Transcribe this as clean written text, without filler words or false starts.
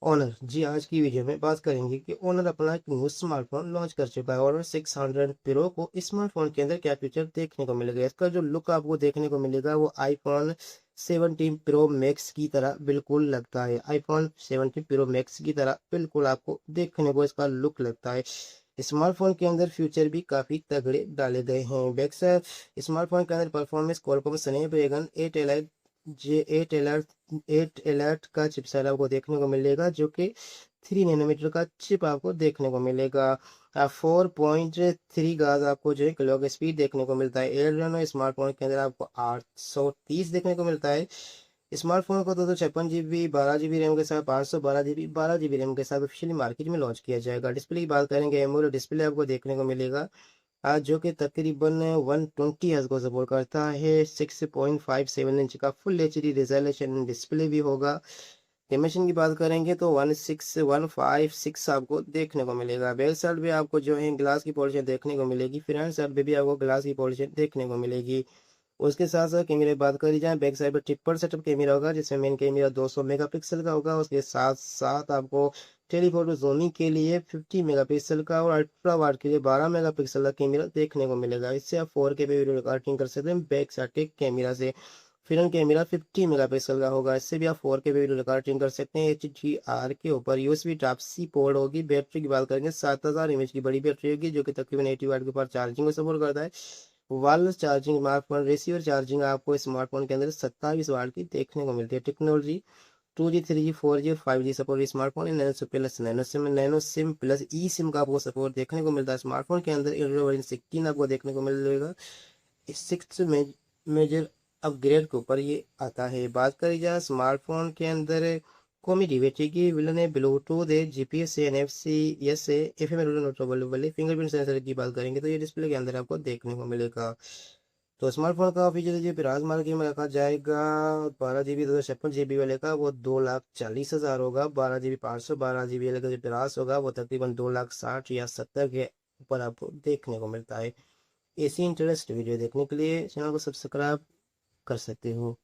Honour जी, आज की video में बात करेंगे कि ऑनर अपना एक न्यू स्मार्टफोन लॉन्च कर चुका है। ऑनर 600 प्रो को स्मार्टफोन के अंदर क्या फीचर देखने को मिलेगा, इसका जो लुक आपको देखने को मिलेगा वो आईफोन 17 प्रो मैक्स की तरह बिल्कुल लगता है। आईफोन 17 प्रो मैक्स की तरह बिल्कुल आपको देखने को इसका लुक लगता है। स्मार्टफोन के अंदर फीचर भी काफी तगड़े डाले गए हैं। बैक्स स्मार्टफोन के अंदर परफॉर्मेंस क्वालकॉम स्नैपड्रैगन 8 अलर्ट का चिपसेट आपको देखने को मिलेगा, जो कि 3 नैनोमीटर का चिप आपको देखने को मिलेगा। 4.3 गाज आपको जो है क्लॉक स्पीड देखने को मिलता है। एड्रेनो स्मार्टफोन के अंदर आपको 830 देखने को मिलता है। स्मार्टफोन को 256 GB 12 GB रैम के साथ 512 GB 12 GB रैम के साथ ऑफिशियली मार्केट में लॉन्च किया जाएगा। डिस्प्ले की बात करेंगे, एमोलेड डिस्प्ले आपको देखने को मिलेगा, आज जो कि तकरीबन 120 हर्ट्ज को सपोर्ट करता है। 6.57 इंच का फुल एचडी रेजोल्यूशन डिस्प्ले भी होगा। डायमेंशन की बात करेंगे तो 16156 आपको देखने को मिलेगा। बैक साइड पे आपको जो है ग्लास की पॉलिशिंग देखने को मिलेगी, फ्रंट साइड पे भी आपको ग्लास की पॉलिशिंग देखने को मिलेगी। उसके साथ साथ कैमरे की बात करी जाए, बैक साइड पर ट्रिपल सेटअप कैमरा होगा, जिसमें मेन कैमरा 200 मेगापिक्सल का होगा। उसके साथ साथ आपको टेलीफोटो जूमिंग के लिए 50 मेगापिक्सल का और अल्ट्रा वाइड के लिए 12 मेगापिक्सल का कैमरा देखने को मिलेगा। इससे आप 4K पे वीडियो रिकॉर्डिंग कर सकते हैं बैक साइड के कैमरा से। फ्रंट कैमरा 50 मेगापिक्सल का होगा, इससे भी आप 4K पे वीडियो रिकॉर्डिंग कर सकते हैं। HDR के ऊपर यूएसबी टाइप सी पोर्ट होगी। बैटरी की बात करेंगे 7000 mAh की बड़ी बैटरी होगी, जो कि तकरीबन 80 वाट के ऊपर चार्जिंग को सपोर्ट करता है। Wireless charging smartphone receiver charging आपको स्मार्टफोन के अंदर 27 वाट की देखने को मिलती है। टेक्नोलॉजी 2G 3G 4G और 5G सपोर्ट स्मार्टफोन है। नैनो सिम प्लस ई सिम का आपको सपोर्ट देखने को मिलता है। स्मार्टफोन के अंदर एंड्रॉइड वर्जन 16 आपको देखने को मिलेगा। इस 6 मेजर अपग्रेड के ऊपर ये आता है। बात करी जाए स्मार्टफोन के अंदर कॉमेडी की विलन है, ब्लूटूथ है, जीपीएस है, NFC एस है, FM अवेलेबल है। फिंगरप्रिंट सेंसर की बात करेंगे तो ये डिस्प्ले के अंदर आपको देखने को मिलेगा। तो स्मार्टफोन का ऑफिशियल जो प्राइस मार्केट में रखा जाएगा 12 GB 256 GB वाले का वो 2,40,000 होगा। 12 GB 512 GB वाले का जो प्राइस होगा वो तकरीबन 2,60,000 या 70 के ऊपर आपको देखने को मिलता है। ऐसी इंटरेस्ट वीडियो देखने के लिए चैनल को सब्सक्राइब कर सकते हो।